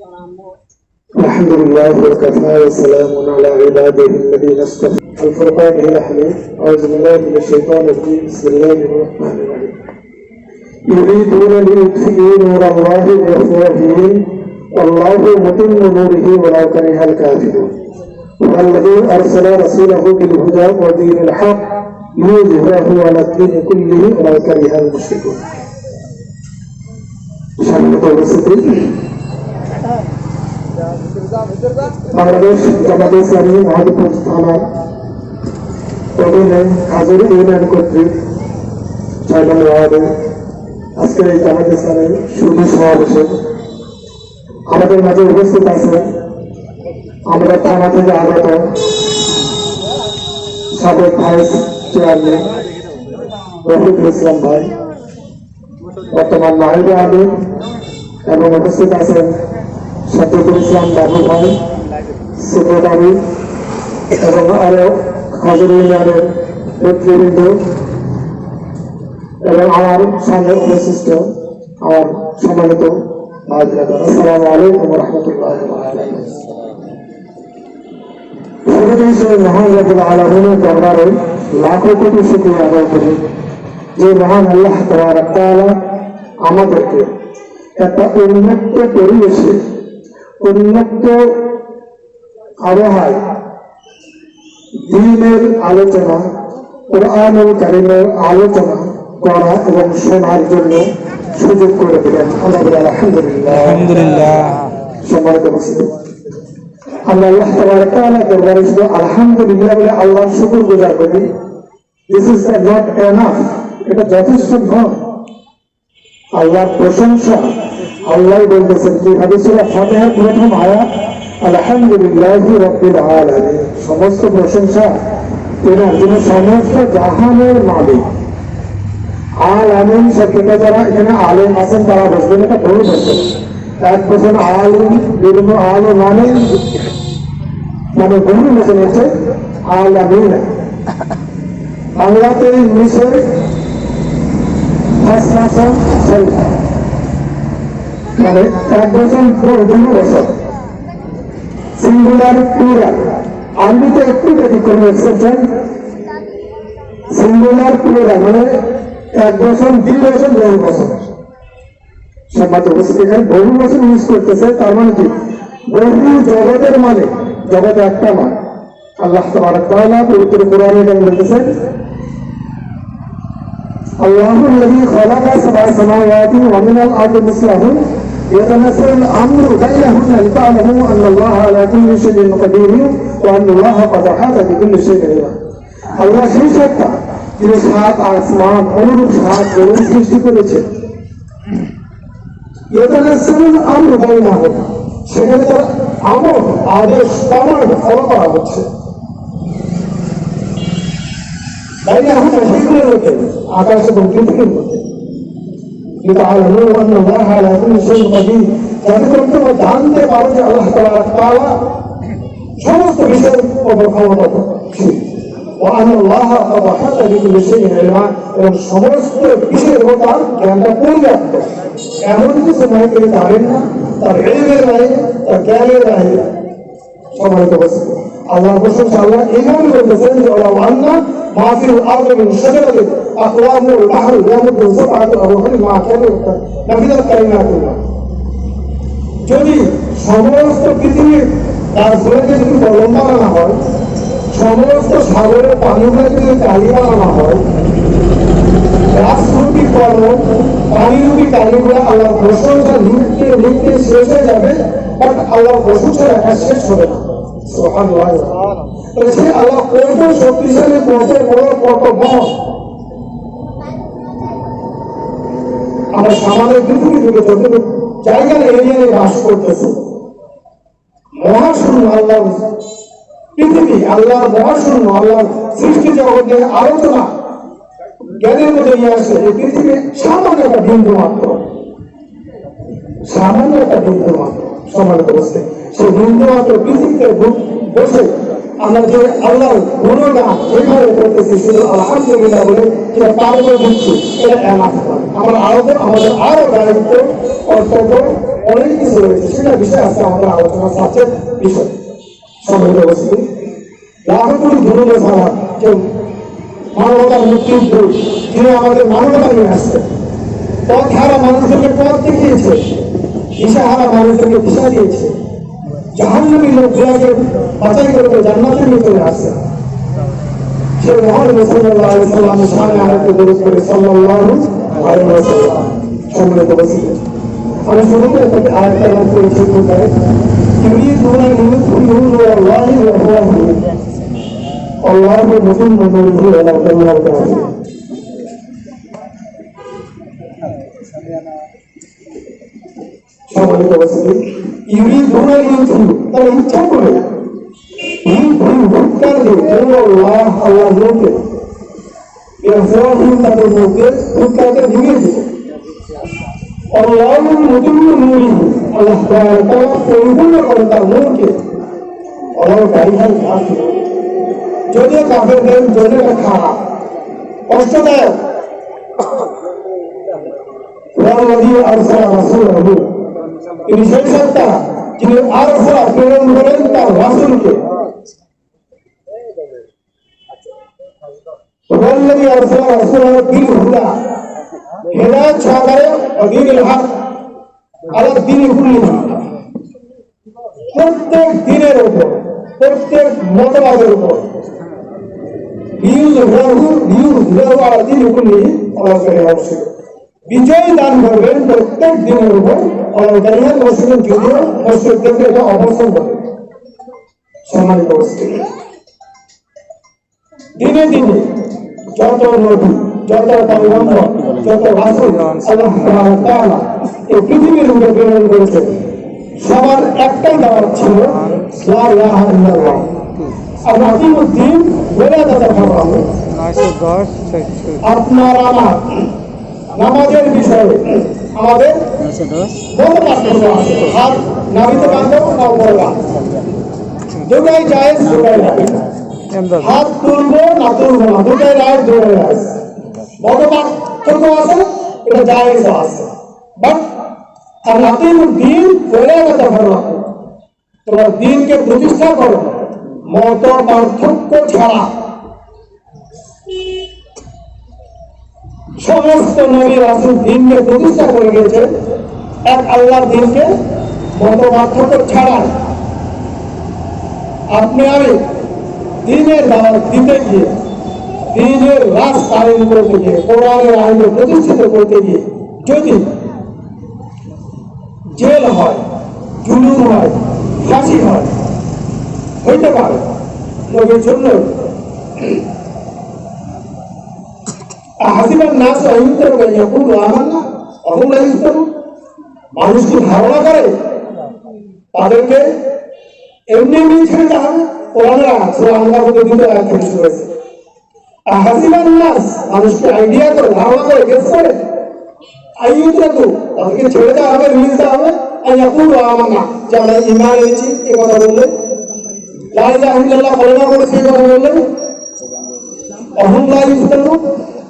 الحمد لله وكفى وسلام على عباده الذين اصطفى. الفرقان هي حميد. أعوذ بالله من الشيطان الرجيم. بسم الله الرحمن الرحيم. يريدون ليطفئوا نور الله بأفواههم والله متم نوره ولو كره الكافرون. والذي أرسل رسوله بالهدى ودين الحق ليظهره على الدين كله ولو كره المشركون. সম্মানিত উপস্থিতি, বাংলাদেশ জামাতে ইসলামী মহাদেবপুর থানার অধীনে হাজর ইউনিয়ন কর্তৃক ৬ নম্বর ওয়ার্ডে আজকের এই জামাতে ইসলামের শুভ সমাবেশে আমাদের মাঝে উপস্থিত আছে আমরা থানা থেকে আগত সাবেক ভাইস চেয়ারম্যান রফিকুল ইসলাম ভাই, বর্তমান নায়েব আমির, এবং উপস্থিত আছেন শফিকুল ইসলাম বাবু ভাই, সেক্রেটারি এবং আরো হাজর ইউনিয়নের নেতৃবৃন্দ এবং আমার সামনে উপস্থিত আমার সম্মানিত ভাইরা। আসসালামু আলাইকুম ওয়া রাহমাতুল্লাহি ওয়া বারাকাতুহু। মহান রব্বুল আলামিনের দরবারে লাখো কোটি শুকরিয়া আদায় করি যে মহান আল্লাহ তাবারক ওয়া তাআলা আমাদেরকে একটা উন্মুক্ত পরিবেশে উন্মুক্ত আবহাওয়ায় দ্বীনের আলোচনা, কোরআনুল কারীমের আলোচনা করা এবং শোনার জন্য সুযোগ করে দিলেন। আমাদের আলহামদুলিল্লাহ। সম্মানিত উপস্থিতি, আমরা আল্লাহ তাবারক ওয়া তাআলার দরবারে শুধু আলহামদুলিল্লাহ বলে আল্লাহর শুকরগুজার করি। দিস ইজ নট এনাফ, এটা যথেষ্ট নয়। আল্লাহর প্রশংসা আল্লাহ বলতেছেন কিভাবে সূরা ফাতিহার প্রথম আয়াত আলহামদুলিল্লাহি রাব্বিল আলামিন, সমস্ত প্রশংসা তেনার যিনি সমস্ত জাহানের মালিক। আলামিন শব্দটা যারা এখানে আলেম আছেন তারা বুঝবেন এটা ভুল বলছেন। এক বছর আলিম বিভিন্ন আলো মানে ভুল বলছেন হচ্ছে আলামিন। বাংলাতে ইংলিশে মানে এক বছর ২ বছর সিঙ্গুলার প্লুরাল। আরবিতে একটু ব্যতিক্রম এক্সেপশন, সিঙ্গুলার প্লুরাল মানে ১ বছর ২ বছর ২ বছর। সম্মানিত উপস্থিতি, এখানে বহু বছর ইউজ করতেছে, তার মানে কি বহু জগতের মানে জগৎ একটা মানে। আল্লাহ তাবারক ওয়া তাআলা পবিত্র কোরআনে বলতেছেন আল্লাহু আল্লাযী খালাকা সাবআ সামাওয়াতি ওয়া মিনাল আরদি মিসলাহুন ইয়াতানাসালু আল-আমরু বাইনাহুন্না লিতা'লামু আন্না আল্লাহা আলা কুল্লি শাইইন কাদির ওয়া আন্না আল্লাহা ক্বাদ আহাতা বিকুল্লি শাইইন ইলমা। আল্লাহ সেই সত্তা যিনি ৭ আসমান অনুরূপ ৭ জমিন সৃষ্টি করেছেন। ইয়াতানাসালু আল-আমরু বাইনাহুন, সেখানে তার আমর আদেশ কমান্ড ফলো করা হচ্ছে। আকাশ এবং পৃথিবীর মধ্যে জানতে পারো যে আল্লাহ তাআলা সমস্ত বিষয়ের উপর ক্ষমতাশীল এবং সমস্ত বিষয়ের উপর তার জ্ঞানটা পর্যাপ্ত। এমন কিছু নয় তিনি জানেন না, তার ইলমের বাইরে, তার জ্ঞানের বাইরে। সম্মানিত উপস্থিতি, আল্লাহর প্রশংসা আল্লাহ এইভাবে বলতেছেন যে আল্লাহ মাফিল আরদি মিন শাজারাতিন আকওয়ামুল বাহরু ইয়ামুদ্দু সাবআতু আবহুর মা কানা নাফিদাত কায়নাতুল্লাহ। যদি সমস্ত পৃথিবীর গাছগুলোকে যদি কলম বানানো হয়, সমস্ত সাগরের পানিগুলোকে যদি কালি বানানো হয়, গাছরূপী কলম পানিরূপী কালিগুলো আল্লাহর প্রশংসা লিখতে লিখতে শেষ হয়ে যাবে, বাট আল্লাহর প্রশংসা লেখা শেষ হবে না। সুবহানাল্লাহ। সে আল্লাহ কত শক্তিশালী, কত বড়, কত মহান। আমরা সামান্য পৃথিবী থেকে যতটুকু জায়গার এরিয়ায় বাস করতেছি, মহাশূন্য আল্লাহর পৃথিবী, আল্লাহর মহাশূন্য, আল্লাহর সৃষ্টি জগতের আলোচনা জ্ঞানের মধ্যে নিয়ে আসে। এই পৃথিবী সামান্য একটা বিন্দু মাত্র, সামান্য একটা বিন্দু মাত্র। সম্মানিত অবস্থায় সেই বিন্দু মাত্র পৃথিবীতে বসে আমরা যে আল্লাহর গুণগান এইভাবে করতেছি শুধু আলহামদুলিল্লাহ বলে যেটা পার করে দিচ্ছি এটা এনাফ নয়। আমাদের আরো দায়িত্ব কর্তব্য অনেক কিছু রয়েছে, সেটা বিষয়ে আজকে আমাদের আলোচনা সাবজেক্ট বিষয় সম্মিলিত উপস্থিতি। লাখো কোটি ধরুন ছাড়া কেউ মানবতার মুক্তির দূর, যিনি আমাদের মানবতা নিয়ে আসছেন, পথ হারা মানুষদেরকে পথ দেখিয়েছে, দিশা হারা মানুষদেরকে দিশা দিয়েছে, জাহান্নামী লোকগুলোকে বাছাই করে জান্নাতের ভিতরে আসছে। সেই মহান রাসূলুল্লাহ সাল্লাল্লাহু আলাইহি ওয়াসাল্লামের সামনে আরেকটা দরুদ করে সাল্লাল্লাহু আলাইহি ওয়াসাল্লাম সম্মিলিত উপস্থিতি। আমি শুরুতে একটা আয়াতটা নাম করেছি কোথায় ইউরিদুনা লিইউতফিউ নূরাল্লাহি ওয়া হুয়া নূর আল্লাহু মুতিম্মু নূরিহি ওয়ালাউ কারিহাল কাফিরুন। সম্মানিত উপস্থিতি, ইউরিদুনা লিইউতফিউ তারা ইচ্ছা করে হুক্কার দিয়ে আল্লাহ নূরকে ইয়াফরাহুম তাদের মুখে হুক্কাকে ভেঙে দিল। আল্লাহু মুতিম্মু নূরিহি আল্লাহ তাআলা পরিপূর্ণ করেন তার নূরকে ওয়ালাউ কারিহাল কাফিরুন। যদিও কাফেরদের জন্য এটা খারাপ কষ্টদায়ক। ওয়াল্লাযী আরসালা রাসূলাহু তিনি সেই সত্তা যিনি আরসালা প্রেরণ করেন তার রাসূলকে। ওয়াল্লাযী আরসালা রাসূলাহু বিল হুদা হেদায়েত সহকারে ও দীনুল হক আলা দীনি কুল্লিহি প্রত্যেক দিনের উপর প্রত্যেক মতবাদের উপর বিজয় দান করবেন প্রত্যেক দিনের উপর যদিও মসজিদকে এটা অবস্থান করে। সম্মানিত উপস্থিতি, দিনে দিনে যত নবী যত পয়গম্বর যত রাসূল আল্লাহ তাআলা এই পৃথিবীর উপর প্রেরণ করেছেন, সবার একটাই দাওয়াত ছিল লা ইলাহা ইল্লাল্লাহ। আপনার আমার নামাজের বিষয়ে আমাদের আর নাবিতে বান্ধব না বলবা দুটাই জায়েজ দুটাই রাইজ, হাত তুলবো না তুলবো না দুটাই রাইজ দুটাই রাইজ। বড় পার্থক্য আছে, এটা জায়েজ আছে, বাট আল্লাহ দিন বলে কথা ভালো তোমার দিনকে প্রতিষ্ঠা করো মত পার্থক্য ছাড়া। সমস্ত নবী রাসূল দিনকে প্রতিষ্ঠা করে গেছে এক আল্লাহর দিনকে মত পার্থক্য ছাড়া। আপনি আমি দিনের দাওয়াত দিতে গিয়ে দিনের রাজ পালন করতে গিয়ে কোরআনের আইন প্রতিষ্ঠিত করতে গিয়ে যদি জেল হয়, জুলুম হয়, ফাঁসি হয়, হইতে পারে নবীর জন্য। হাসিবার নাচ মানুষ কি ধারণা করে তাদেরকে এমনি এমনি ছেড়ে দেওয়া হবে? হাসিবার নাচ মানুষকে আইডিয়া করে ধারণা করে গেস করে তাদেরকে ছেড়ে দেওয়া হবে, রিলিজ দেওয়া হবে। যে আমরা ইমান এনেছি এ কথা বললে, লা ইলাহা ইল্লাল্লাহ কলেমা পড়েছি এ কথা বললেন,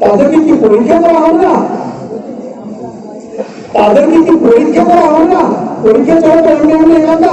তাদেরকে কি পরীক্ষা করা হবে না? তাদেরকে কি পরীক্ষা করা হবে না? পরীক্ষা ছাড়া তো এমনি এমনি এলাকা।